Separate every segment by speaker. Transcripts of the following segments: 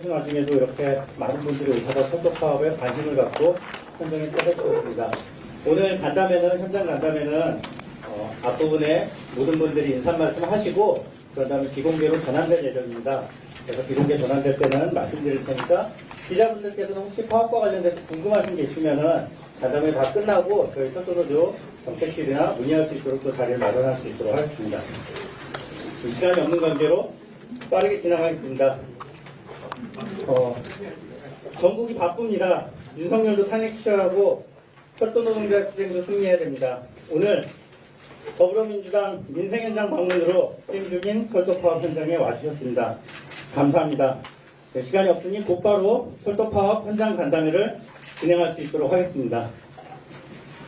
Speaker 1: 그 와중에도 이렇게 많은 분들이 오셔서 선도파업에 관심을 갖고 현장에 찾아주셨습니다. 오늘 간담회는, 현장 간담회는 앞부분에 모든 분들이 인사 말씀 하시고 그런 다음에 비공개로 전환될 예정입니다. 그래서 비공개 전환될 때는 말씀드릴 테니까 기자분들께서는 혹시 파업과 관련돼서 궁금하신 게 있으면은 간담회 다 끝나고 저희 철도노조 정책실이나 문의할 수 있도록 또 자리를 마련할 수 있도록 하겠습니다. 시간이 없는 관계로 빠르게 지나가겠습니다. 전국이 바쁩니다. 윤석열도 탄핵시하고 철도노동자 투쟁도 승리해야 됩니다. 오늘 더불어민주당 민생현장 방문으로 수행 중인 철도파업 현장에 와주셨습니다. 감사합니다. 네, 시간이 없으니 곧바로 철도파업 현장 간담회를 진행할 수 있도록 하겠습니다.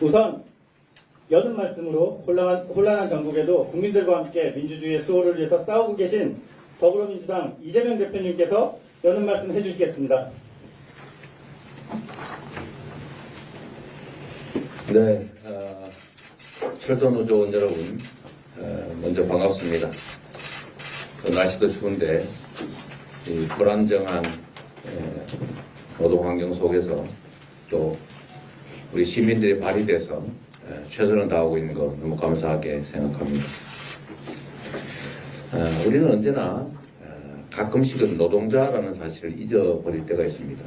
Speaker 1: 우선 여는 말씀으로 혼란한 전국에도 국민들과 함께 민주주의의 수호를 위해서 싸우고 계신 더불어민주당 이재명 대표님께서 여는 말씀 해주시겠습니다.
Speaker 2: 네, 철도노조원 여러분, 먼저 반갑습니다. 날씨도 추운데 이 불안정한 노동환경 속에서 또 우리 시민들이 발휘돼서 최선을 다하고 있는 거 너무 감사하게 생각합니다. 우리는 언제나 가끔씩은 노동자라는 사실을 잊어버릴 때가 있습니다.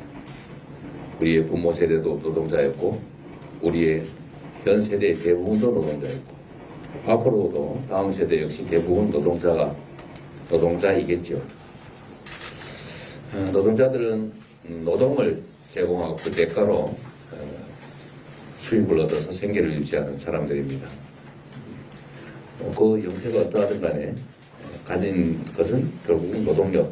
Speaker 2: 우리의 부모 세대도 노동자였고 우리의 현 세대의 대부분도 노동자였고 앞으로도 다음 세대 역시 대부분 노동자이겠죠. 노동자들은 노동을 제공하고 그 대가로 수입을 얻어서 생계를 유지하는 사람들입니다. 그 형태가 어떠하든 간에 가진 것은 결국은 노동력.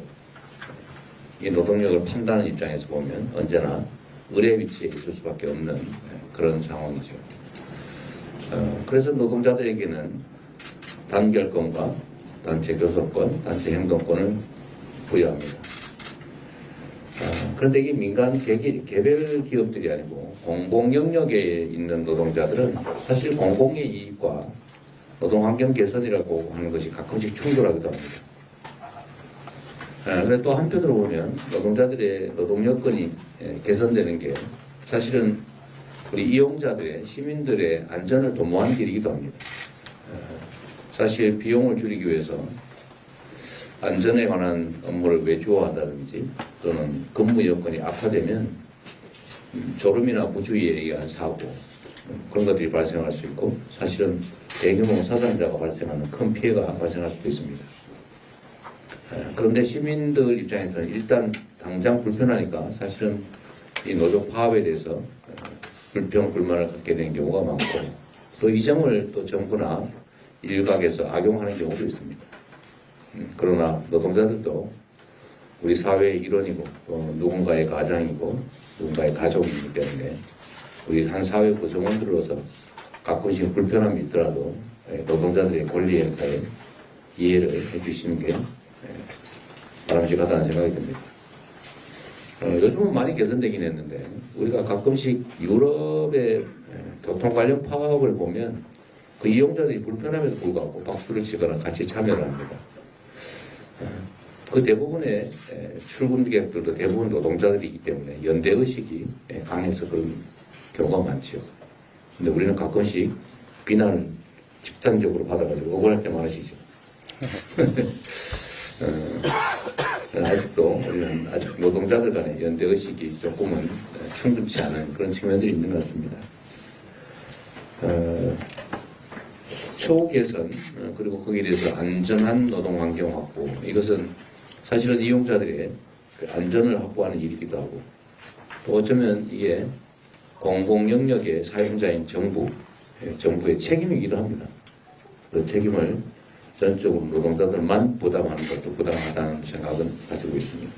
Speaker 2: 이 노동력을 판단하는 입장에서 보면 언제나 을의 위치에 있을 수밖에 없는 그런 상황이죠. 그래서 노동자들에게는 단결권과 단체 교섭권, 단체 행동권을 부여합니다. 그런데 이게 민간 개별 기업들이 아니고 공공 영역에 있는 노동자들은 사실 공공의 이익과 노동환경 개선이라고 하는 것이 가끔씩 충돌하기도 합니다. 그런데 또 한편으로 보면 노동자들의 노동 여건이 개선되는 게 사실은 우리 이용자들의 시민들의 안전을 도모하는 길이기도 합니다. 사실 비용을 줄이기 위해서 안전에 관한 업무를 외주화한다든지 또는 근무 여건이 악화되면 졸음이나 무주의에 의한 사고 그런 것들이 발생할 수 있고 사실은 대규모 사상자가 발생하는 큰 피해가 발생할 수도 있습니다. 그런데 시민들 입장에서는 일단 당장 불편하니까 사실은 이 노조 파업에 대해서 불평불만을 갖게 되는 경우가 많고 또 이 점을 또 정부나 일각에서 악용하는 경우도 있습니다. 그러나 노동자들도 우리 사회의 일원이고 또 누군가의 가장이고 누군가의 가족이기 때문에 우리 한 사회 구성원들로서 가끔씩 불편함이 있더라도 노동자들의 권리 행사에 이해를 해주시는 게 바람직하다는 생각이 듭니다. 요즘은 많이 개선되긴 했는데 우리가 가끔씩 유럽의 교통 관련 파업을 보면 그 이용자들이 불편함에도 불구하고 박수를 치거나 같이 참여를 합니다. 그 대부분의 출근객들도 대부분 노동자들이기 때문에 연대의식이 강해서 그런 경우가 많죠. 근데 우리는 가끔씩 비난을 집단적으로 받아가지고 억울할 때 많으시죠. 아직도 우리는 아직 노동자들 간의 연대의식이 조금은 충분치 않은 그런 측면들이 있는 것 같습니다. 처우 개선 그리고 거기에 대해서 안전한 노동 환경 확보 이것은 사실은 이용자들의 안전을 확보하는 일이기도 하고 또 어쩌면 이게 공공 영역의 사용자인 정부의 책임이기도 합니다. 그 책임을 전적으로 노동자들만 부담하는 것도 부당하다는 생각은 가지고 있습니다.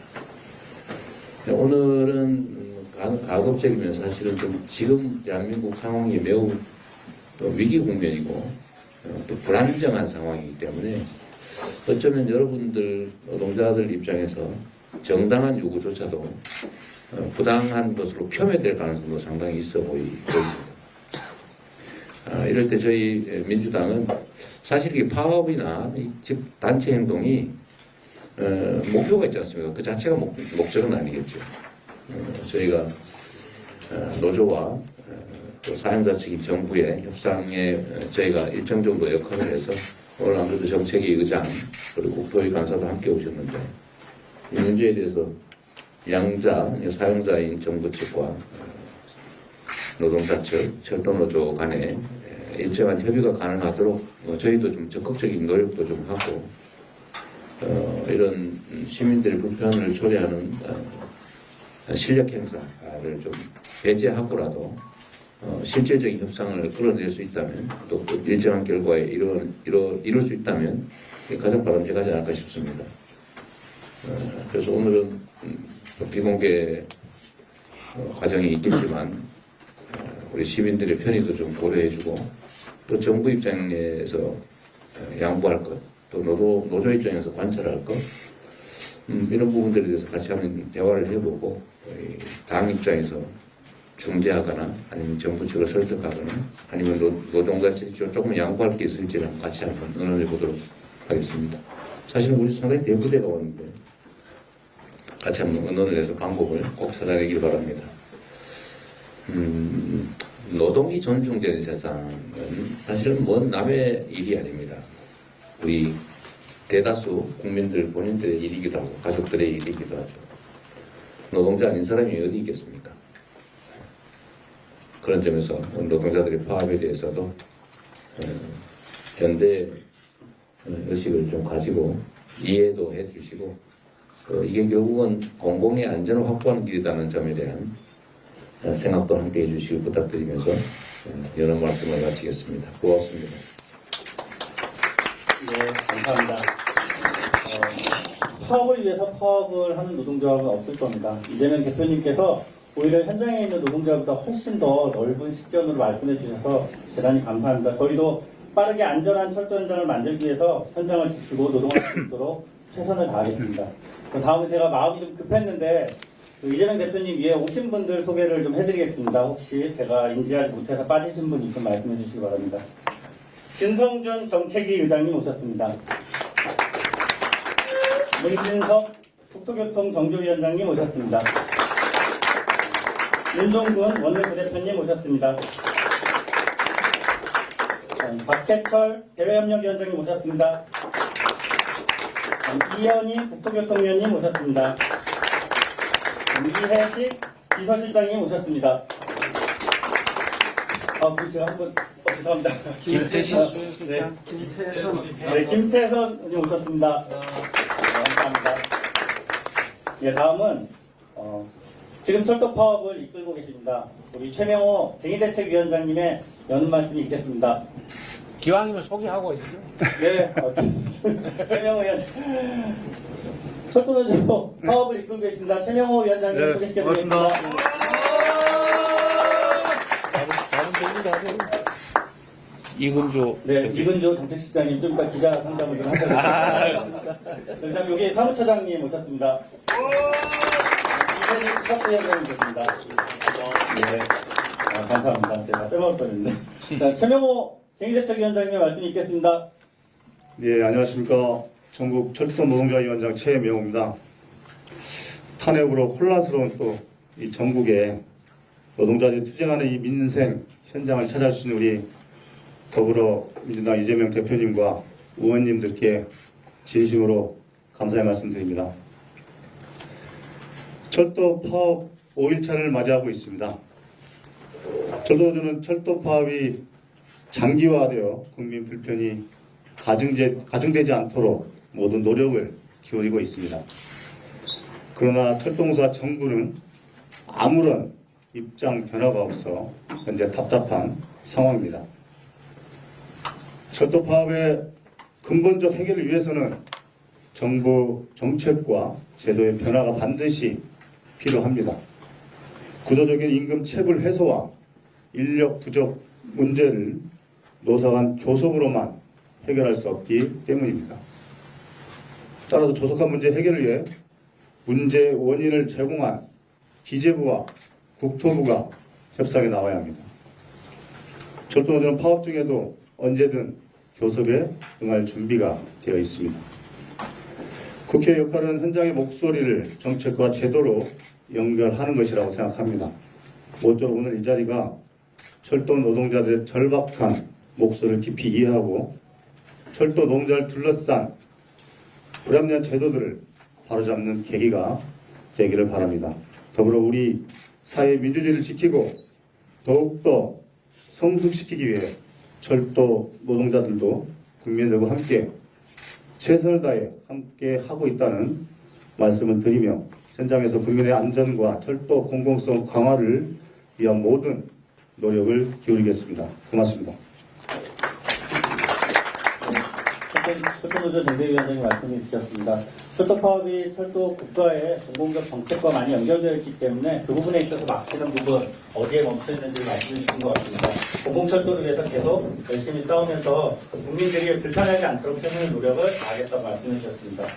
Speaker 2: 오늘은 가급적이면 사실은 좀 지금 대한민국 상황이 매우 또 위기 국면이고 또 불안정한 상황이기 때문에 어쩌면 여러분들 노동자들 입장에서 정당한 요구조차도 부당한 것으로 표면될 가능성도 상당히 있어 보입니다. 이럴 때 저희 민주당은 사실 이 파업이나 즉 단체 행동이 목표가 있지 않습니까? 그 자체가 목적은 아니겠죠. 저희가 노조와 또 사용자 측이 정부의 협상에 저희가 일정 정도 역할을 해서 오늘 아무래도 정책위 의장 그리고 국토위 간사도 함께 오셨는데 이 문제에 대해서 양자 사용자인 정부 측과 노동자 측 철도노조 간에 일정한 협의가 가능하도록 저희도 좀 적극적인 노력도 좀 하고 이런 시민들의 불편을 초래하는 실력 행사를 좀 배제하고라도 실질적인 협상을 끌어낼 수 있다면 또 일정한 결과에 이룰 수 있다면 가장 바람직하지 않을까 싶습니다. 그래서 오늘은 비공개 과정이 있겠지만 우리 시민들의 편의도 좀 고려해주고 또 정부 입장에서 양보할 것, 또 노조 입장에서 관찰할 것 이런 부분들에 대해서 같이 한번 대화를 해보고 당 입장에서 중재하거나 아니면 정부 측을 설득하거나 아니면 노동자 측이 조금 양보할 게 있을지는 같이 한번 의논해 보도록 하겠습니다. 사실은 우리 상당히 대부대가 오는데 같이 한번 의논을 해서 방법을 꼭 찾아내길 바랍니다. 노동이 존중되는 세상은 사실은 먼 남의 일이 아닙니다. 우리 대다수 국민들 본인들의 일이기도 하고 가족들의 일이기도 하죠. 노동자 아닌 사람이 어디 있겠습니까? 그런 점에서 노동자들의 파업에 대해서도 현대 의식을 좀 가지고 이해도 해주시고 이게 결국은 공공의 안전을 확보하는 길이라는 점에 대한 생각도 함께 해주시길 부탁드리면서 여러 말씀을 마치겠습니다. 고맙습니다.
Speaker 1: 네, 감사합니다. 파업을 위해서 파업을 하는 노동조합은 없을 겁니다. 이재명 대표님께서 오히려 현장에 있는 노동자보다 훨씬 더 넓은 식견으로 말씀해 주셔서 대단히 감사합니다. 저희도 빠르게 안전한 철도 현장을 만들기 위해서 현장을 지키고 노동할 수 있도록 최선을 다하겠습니다. 다음에 제가 마음이 좀 급했는데 이재명 대표님 위에 오신 분들 소개를 좀 해드리겠습니다. 혹시 제가 인지하지 못해서 빠지신 분 있으면 말씀해 주시기 바랍니다. 진성준 정책위 의장님 오셨습니다. 문진석 국토교통 정조위원장님 오셨습니다. 윤종근 원내부대표님 오셨습니다. 박태철 대외협력위원장님 오셨습니다. 이현희 국토교통위원님 오셨습니다. 이혜식 비서실장님 오셨습니다. 제가 한번 죄송합니다.
Speaker 3: 김태선
Speaker 1: 네, 김태선 오셨습니다. 감사합니다. 예, 다음은 지금 철도 파업을 이끌고 계십니다. 우리 최명호 쟁의대책위원장님의 여는 말씀이 있겠습니다.
Speaker 3: 기왕이면 소개하고 있죠.
Speaker 1: 네, 최명호 위원장. 철도노조 파업을 이끌고 계십니다. 최명호 위원장님
Speaker 4: 네,
Speaker 1: 소개시켜드리겠습니다.
Speaker 3: 이근조.
Speaker 1: 네, 이근조 정책실장님 좀 이따 기자 상담을 좀 하셔야 그다음 여기 사무처장님 오셨습니다. 이현희 수석위원장님 오셨습니다. 네, 감사합니다. 제가 빼먹을 뻔했는데. 최명호 쟁의대책위원장님의 말씀이 있겠습니다.
Speaker 4: 네, 안녕하십니까. 전국 철도 노동자위원장 최명호입니다. 탄핵으로 혼란스러운 또 이 전국에 노동자들이 투쟁하는 이 민생 현장을 찾아주신 우리 더불어민주당 이재명 대표님과 의원님들께 진심으로 감사의 말씀드립니다. 철도 파업 5일차를 맞이하고 있습니다. 철도노조는 철도 파업이 장기화되어 국민 불편이 가중되지 않도록 모든 노력을 기울이고 있습니다. 그러나 철도공사 정부는 아무런 입장 변화가 없어 현재 답답한 상황입니다. 철도 파업의 근본적 해결을 위해서는 정부 정책과 제도의 변화가 반드시 필요합니다. 구조적인 임금 체불 해소와 인력 부족 문제를 노사 간 교섭으로만 해결할 수 없기 때문입니다. 따라서 조속한 문제 해결을 위해 문제 원인을 제공한 기재부와 국토부가 협상에 나와야 합니다. 철도노조는 파업 중에도 언제든 교섭에 응할 준비가 되어 있습니다. 국회 역할은 현장의 목소리를 정책과 제도로 연결하는 것이라고 생각합니다. 모쪼록 오늘 이 자리가 철도 노동자들의 절박한 목소리를 깊이 이해하고 철도 노동자를 둘러싼 불합리한 제도들을 바로잡는 계기가 되기를 바랍니다. 더불어 우리 사회의 민주주의를 지키고 더욱더 성숙시키기 위해 철도 노동자들도 국민들과 함께 최선을 다해 함께 하고 있다는 말씀을 드리며 현장에서 국민의 안전과 철도 공공성 강화를 위한 모든 노력을 기울이겠습니다. 고맙습니다.
Speaker 1: 철도노조 정대위원장님 말씀해 주셨습니다. 철도 파업이 철도 국가의 공공적 정책과 많이 연결되어 있기 때문에 그 부분에 있어서 막히는 부분 어디에 멈춰 있는지 말씀해 주신 것 같습니다. 공공철도를 위해서 계속 열심히 싸우면서 국민들이 불편하지 않도록 최선의 노력을 다하겠다고 말씀해 주셨습니다.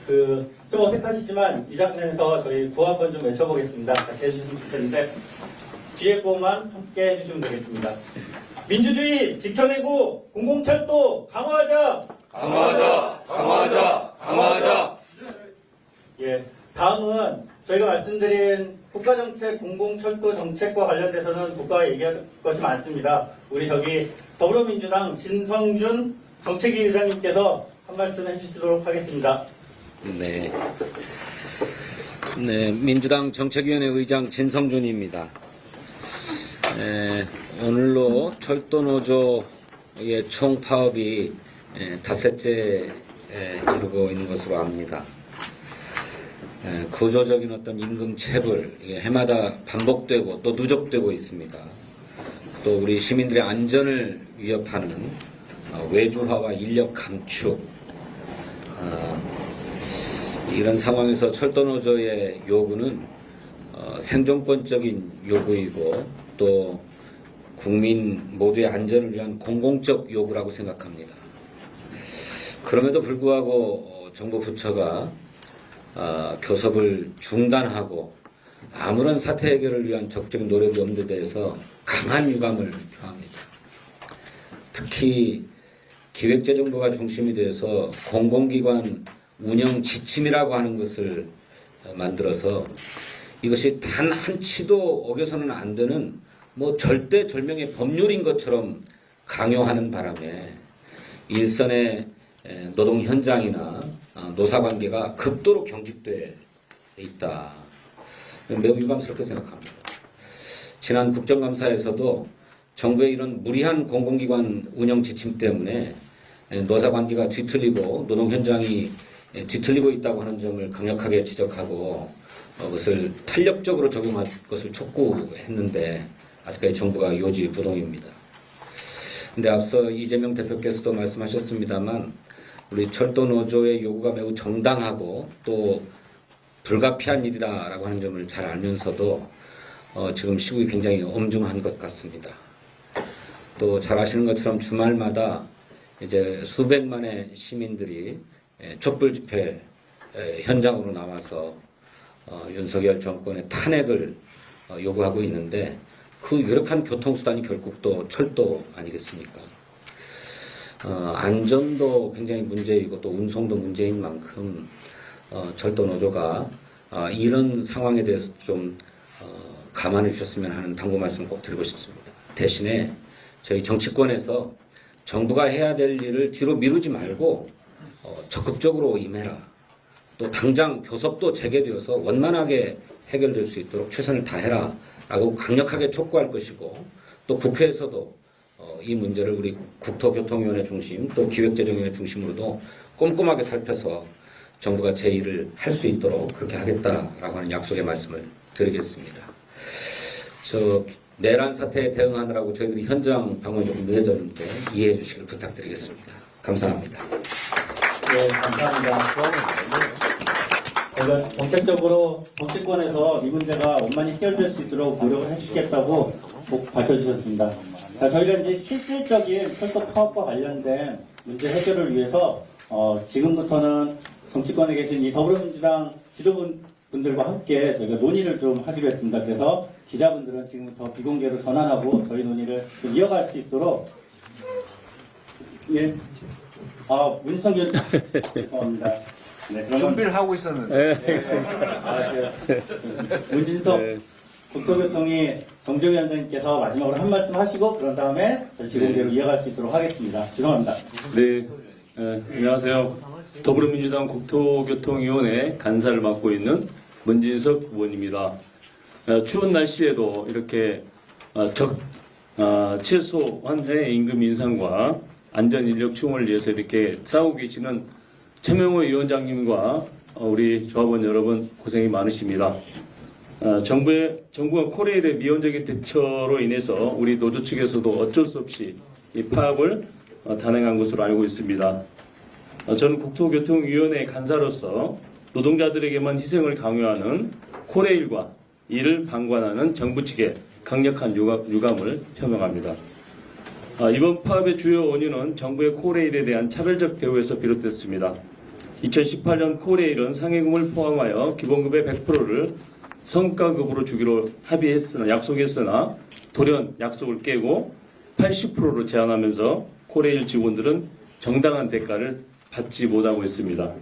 Speaker 1: 좀 어색하시지만 이 장면에서 저희 구호 한번 좀 외쳐보겠습니다. 같이 해주시면 좋겠는데 뒤에 구호만 함께 해주시면 되겠습니다. 민주주의 지켜내고 공공철도 강화하자!
Speaker 5: 강화하자! 강화하자! 강화하자!
Speaker 1: 예, 다음은 저희가 말씀드린 국가정책, 공공철도 정책과 관련돼서는 국가가 얘기할 것이 많습니다. 우리 더불어민주당 진성준 정책위 의장님께서 한 말씀 해주시도록 하겠습니다.
Speaker 3: 네. 네, 민주당 정책위원회 의장 진성준입니다. 오늘로 철도노조의 총파업이 닷새째 이루고 있는 것으로 압니다. 구조적인 어떤 임금 체불 해마다 반복되고 또 누적되고 있습니다. 또 우리 시민들의 안전을 위협하는 외주화와 인력 감축, 이런 상황에서 철도노조의 요구는 생존권적인 요구이고 또 국민 모두의 안전을 위한 공공적 요구라고 생각합니다. 그럼에도 불구하고 정부 부처가 교섭을 중단하고 아무런 사태 해결을 위한 적극적인 노력이 없는 데 대해서 강한 유감을 표합니다. 특히 기획재정부가 중심이 돼서 공공기관 운영 지침이라고 하는 것을 만들어서 이것이 단 한 치도 어겨서는 안 되는 절대절명의 법률인 것처럼 강요하는 바람에 일선의 노동 현장이나 노사관계가 극도로 경직돼 있다. 매우 유감스럽게 생각합니다. 지난 국정감사에서도 정부의 이런 무리한 공공기관 운영 지침 때문에 노사관계가 뒤틀리고 노동 현장이 뒤틀리고 있다고 하는 점을 강력하게 지적하고 그것을 탄력적으로 적용할 것을 촉구했는데 아직까지 정부가 요지부동입니다. 근데 앞서 이재명 대표께서도 말씀하셨습니다만 우리 철도노조의 요구가 매우 정당하고 또 불가피한 일이라고 하는 점을 잘 알면서도 지금 시국이 굉장히 엄중한 것 같습니다. 또 잘 아시는 것처럼 주말마다 이제 수백만의 시민들이 촛불 집회 현장으로 나와서 윤석열 정권의 탄핵을 요구하고 있는데 그 유력한 교통수단이 결국 또 철도 아니겠습니까? 안전도 굉장히 문제이고 또 운송도 문제인 만큼 철도 노조가 이런 상황에 대해서 좀 감안해 주셨으면 하는 당부 말씀을 꼭 드리고 싶습니다. 대신에 저희 정치권에서 정부가 해야 될 일을 뒤로 미루지 말고 적극적으로 임해라. 또 당장 교섭도 재개되어서 원만하게 해결될 수 있도록 최선을 다해라 라고 강력하게 촉구할 것이고 또 국회에서도 이 문제를 우리 국토교통위원회 중심 또 기획재정위원회 중심으로도 꼼꼼하게 살펴서 정부가 제 일을 할 수 있도록 그렇게 하겠다라고 하는 약속의 말씀을 드리겠습니다. 내란 사태에 대응하느라고 저희들이 현장 방문이 조금 늦어졌는데 이해해 주시길 부탁드리겠습니다. 감사합니다.
Speaker 1: 네, 감사합니다. 저희가 정책적으로 정치권에서 이 문제가 원만히 해결될 수 있도록 노력을 해주시겠다고 꼭 밝혀주셨습니다. 자, 저희가 이제 실질적인 철도 파업과 관련된 문제 해결을 위해서 지금부터는 정치권에 계신 이 더불어민주당 지도분들과 함께 저희가 논의를 좀 하기로 했습니다. 그래서 기자분들은 지금부터 비공개로 전환하고 저희 논의를 좀 이어갈 수 있도록 문성균 죄송합니다. 네, 그러면
Speaker 5: 준비를 하고 있었는데.
Speaker 1: 문진석 국토교통위 정정위원장님께서 마지막으로 한 말씀 하시고 그런 다음에 저희 기공대로 이어갈 수 있도록 하겠습니다. 죄송합니다.
Speaker 6: 네, 안녕하세요. 더불어민주당 국토교통위원회 간사를 맡고 있는 문진석 의원입니다. 추운 날씨에도 이렇게 최소한의 임금 인상과 안전 인력 충원을 위해서 이렇게 싸우고 계시는 최명호 위원장님과 우리 조합원 여러분 고생이 많으십니다. 정부가 코레일의 미온적인 대처로 인해서 우리 노조 측에서도 어쩔 수 없이 이 파업을 단행한 것으로 알고 있습니다. 저는 국토교통위원회 간사로서 노동자들에게만 희생을 강요하는 코레일과 이를 방관하는 정부 측에 강력한 유감을 표명합니다. 이번 파업의 주요 원인은 정부의 코레일에 대한 차별적 대우에서 비롯됐습니다. 2018년 코레일은 상해금을 포함하여 기본급의 100%를 성과급으로 주기로 약속했으나 돌연 약속을 깨고 80%로 제한하면서 코레일 직원들은 정당한 대가를 받지 못하고 있습니다.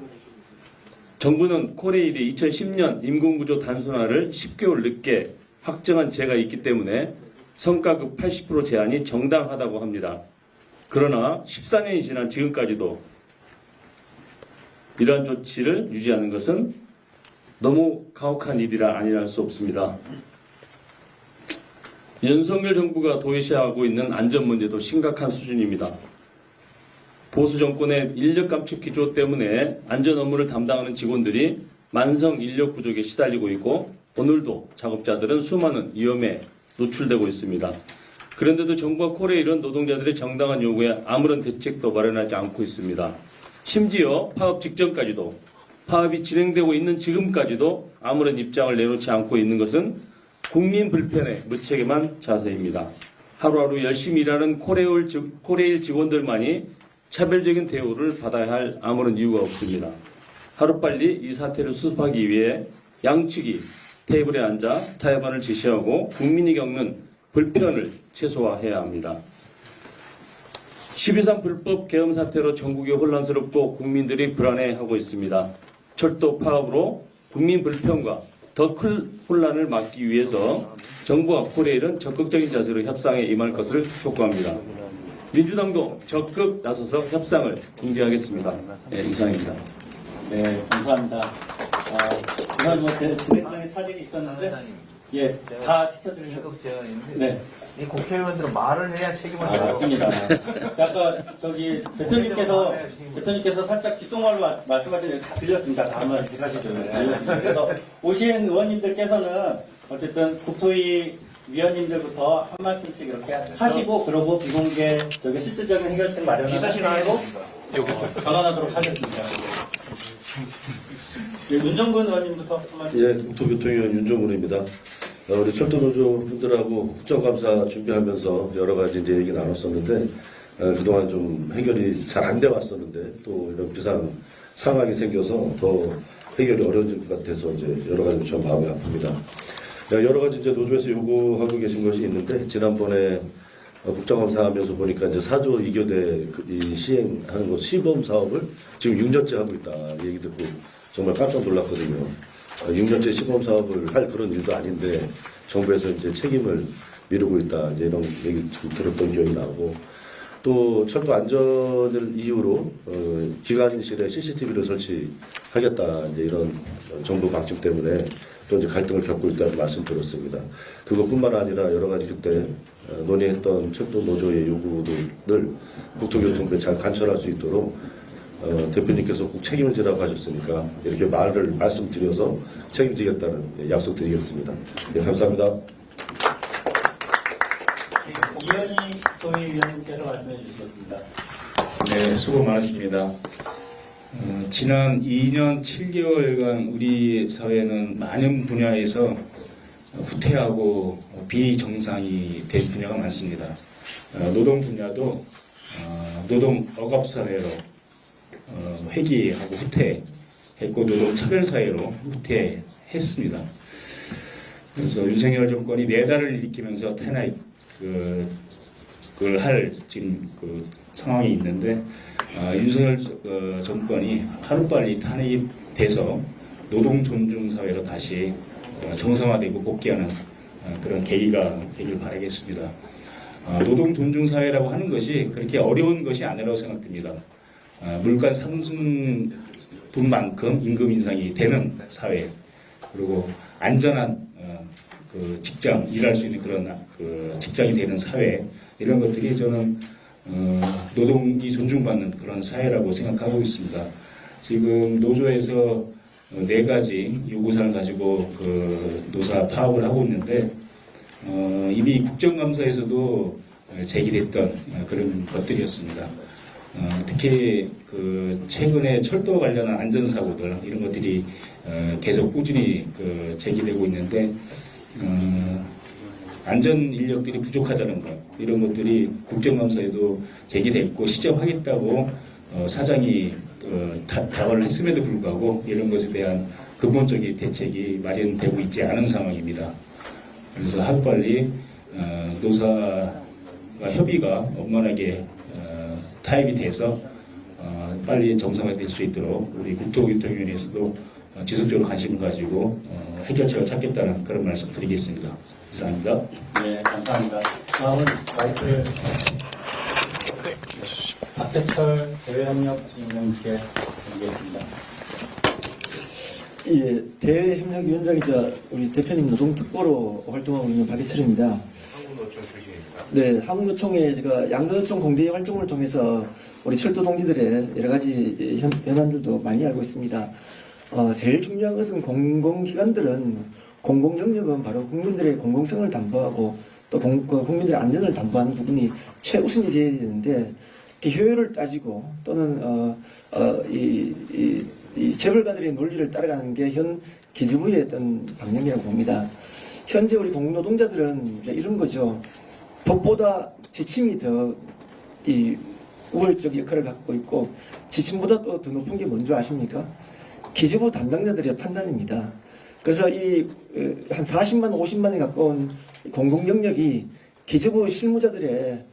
Speaker 6: 정부는 코레일이 2010년 임금구조 단순화를 10개월 늦게 확정한 죄가 있기 때문에 성과급 80% 제한이 정당하다고 합니다. 그러나 14년이 지난 지금까지도 이러한 조치를 유지하는 것은 너무 가혹한 일이라 아니랄 수 없습니다. 윤석열 정부가 도외시하고 있는 안전 문제도 심각한 수준입니다. 보수 정권의 인력 감축 기조 때문에 안전 업무를 담당하는 직원들이 만성 인력 부족에 시달리고 있고 오늘도 작업자들은 수많은 위험에 노출되고 있습니다. 그런데도 정부와 코레일은 노동자들의 정당한 요구에 아무런 대책도 마련하지 않고 있습니다. 심지어 파업 직전까지도 파업이 진행되고 있는 지금까지도 아무런 입장을 내놓지 않고 있는 것은 국민 불편의 무책임한 자세입니다. 하루하루 열심히 일하는 코레일 직원들만이 차별적인 대우를 받아야 할 아무런 이유가 없습니다. 하루빨리 이 사태를 수습하기 위해 양측이 테이블에 앉아 타협안을 제시하고 국민이 겪는 불편을 최소화해야 합니다. 12.3 불법 계엄 사태로 전국이 혼란스럽고 국민들이 불안해하고 있습니다. 철도 파업으로 국민 불편과 더 큰 혼란을 막기 위해서 정부와 코레일은 적극적인 자세로 협상에 임할 것을 촉구합니다. 민주당도 적극 나서서 협상을 중지하겠습니다. 네, 이상입니다.
Speaker 1: 네, 감사합니다. 이건 제 진행장에 사정이 있었는데, 예, 다 시켜드리려고.
Speaker 5: 임금 제한이 있는데.
Speaker 1: 네.
Speaker 5: 이 국회의원들은 말을 해야 책임을 져요.
Speaker 1: 맞습니다. 아까 대표님께서 살짝 뒷속말로 말씀하신 다 들렸습니다. 다음 말씀 하시죠. 그래서 오신 의원님들께서는 어쨌든 국토위 위원님들부터 한 말씀씩 이렇게 하시고 그러고 비공개 실질적인 해결책 마련을 하시고 전환하도록 하겠습니다. 예, 윤정근 의원님부터 한 말씀.
Speaker 7: 예, 국토교통위원 윤정근입니다. 우리 철도노조 분들하고 국정감사 준비하면서 여러 가지 이제 얘기 나눴었는데, 그동안 좀 해결이 잘 안 돼 왔었는데, 또 이런 비상 상황이 생겨서 더 해결이 어려워질 것 같아서 이제 여러 가지 좀 마음이 아픕니다. 여러 가지 이제 노조에서 요구하고 계신 것이 있는데, 지난번에 국정감사 하면서 보니까 이제 4조 2교대 이 시행하는 것, 시범 사업을 지금 6년째 하고 있다 얘기 듣고 정말 깜짝 놀랐거든요. 6년째 시범 사업을 할 그런 일도 아닌데 정부에서 이제 책임을 미루고 있다 이제 이런 얘기 좀 들었던 기억이 나고, 또 철도 안전을 이유로 기관실에 CCTV를 설치하겠다 이제 이런 정부 방침 때문에 또 이제 갈등을 겪고 있다는 말씀 들었습니다. 그것뿐만 아니라 여러 가지 그때 논의했던 철도 노조의 요구들을 국토교통부에 잘 관철할 수 있도록 대표님께서 꼭 책임을 지라고 하셨으니까 이렇게 말씀드려서 책임지겠다는 약속 드리겠습니다. 네, 감사합니다.
Speaker 1: 이현희 국토위 위원님께서 말씀해 주시겠습니다.
Speaker 8: 네, 수고 많으십니다. 지난 2년 7개월간 우리 사회는 많은 분야에서 후퇴하고 비정상이 된 분야가 많습니다. 노동 분야도 노동 억압 사회로 회귀하고 후퇴했고 노동 차별 사회로 후퇴했습니다. 그래서 윤석열 정권이 내달을 일으키면서 탄핵을 할 지금 그 상황이 있는데 윤석열 정권이 하루빨리 탄핵이 돼서 노동 존중 사회가 다시 정상화되고 복귀하는 그런 계기가 되길 바라겠습니다. 노동 존중 사회라고 하는 것이 그렇게 어려운 것이 아니라고 생각됩니다. 물가 상승분만큼 임금 인상이 되는 사회, 그리고 안전한 그 직장, 일할 수 있는 그런 그 직장이 되는 사회, 이런 것들이 저는 노동이 존중받는 그런 사회라고 생각하고 있습니다. 지금 노조에서 4가지 요구사를 가지고 그 노사 파업을 하고 있는데 이미 국정감사에서도 제기됐던 그런 것들이었습니다. 특히 그 최근에 철도 관련한 안전사고들 이런 것들이 계속 꾸준히 그 제기되고 있는데 안전 인력들이 부족하다는 것, 이런 것들이 국정감사에도 제기됐고 시정하겠다고 사장이 답을 했음에도 불구하고 이런 것에 대한 근본적인 대책이 마련되고 있지 않은 상황입니다. 그래서 하루빨리 노사가 협의가 원만하게 타협이 돼서 빨리 정상화될 수 있도록 우리 국토교통위원회에서도 지속적으로 관심을 가지고 해결책을 찾겠다는 그런 말씀 드리겠습니다. 이상입니다.
Speaker 1: 네, 감사합니다. 다음은 마이크를 박대철 대외협력위원장님께 드리겠습니다.
Speaker 9: 예, 대외협력위원장이자 우리 대표님 노동특보로 활동하고 있는 박예철입니다.
Speaker 5: 한국노총 출신입니다.
Speaker 9: 네, 한국노총에 제가 양도노총 공대회 활동을 통해서 우리 철도 동지들의 여러 가지 현안들도 많이 알고 있습니다. 제일 중요한 것은 공공기관들은 공공 영역은 바로 국민들의 공공성을 담보하고 또 국민들의 안전을 담보하는 부분이 최우선이 되어야 되는데 효율을 따지고 또는 이 재벌가들의 논리를 따라가는 게 현 기재부의 어떤 방향이라고 봅니다. 현재 우리 공노동자들은 이제 이런 거죠. 법보다 지침이 더 이 우월적 역할을 갖고 있고 지침보다 또 더 높은 게 뭔지 아십니까? 기재부 담당자들의 판단입니다. 그래서 이 한 40만, 50만에 가까운 공공 영역이 기재부 실무자들의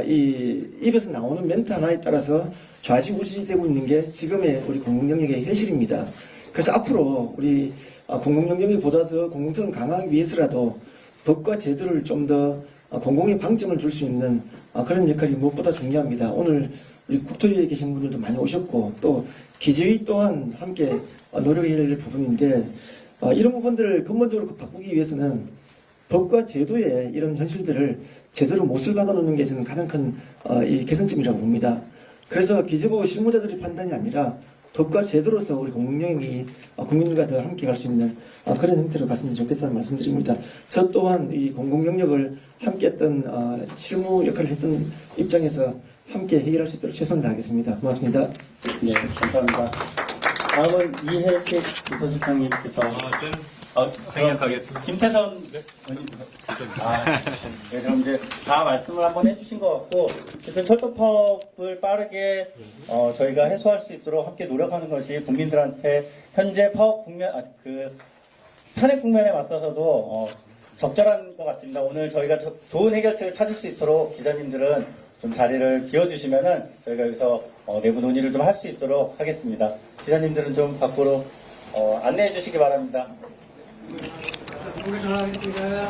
Speaker 9: 이 입에서 나오는 멘트 하나에 따라서 좌지우지되고 있는 게 지금의 우리 공공 영역의 현실입니다. 그래서 앞으로 우리 공공 영역이 보다 더 공공성을 강화하기 위해서라도 법과 제도를 좀 더 공공의 방점을 줄 수 있는 그런 역할이 무엇보다 중요합니다. 오늘 우리 국토위에 계신 분들도 많이 오셨고 또 기재위 또한 함께 노력해야 될 부분인데 이런 부분들을 근본적으로 바꾸기 위해서는 법과 제도의 이런 현실들을 제대로 못을 박아놓는 게 저는 가장 큰 이 개선점이라고 봅니다. 그래서 기재부 실무자들의 판단이 아니라 법과 제도로서 우리 공공영역이 국민들과 더 함께 갈 수 있는 그런 형태로 갔으면 좋겠다는 말씀드립니다. 저 또한 이 공공영역을 함께 했던 실무 역할을 했던 입장에서 함께 해결할 수 있도록 최선을 다하겠습니다. 고맙습니다.
Speaker 1: 네, 감사합니다. 다음은 이혜식 부서실장님께서
Speaker 5: 생략하겠습니다.
Speaker 1: 김태선 네, 그럼 이제 다 말씀을 한번 해주신 것 같고 어쨌든 철도파업을 빠르게 저희가 해소할 수 있도록 함께 노력하는 것이 국민들한테 현재 파업 국면 탄핵 국면에 맞서서도 적절한 것 같습니다. 오늘 저희가 좋은 해결책을 찾을 수 있도록 기자님들은 좀 자리를 비워주시면은 저희가 여기서 내부 논의를 좀 할 수 있도록 하겠습니다. 기자님들은 좀 밖으로 안내해 주시기 바랍니다.
Speaker 10: 전화하겠습니다.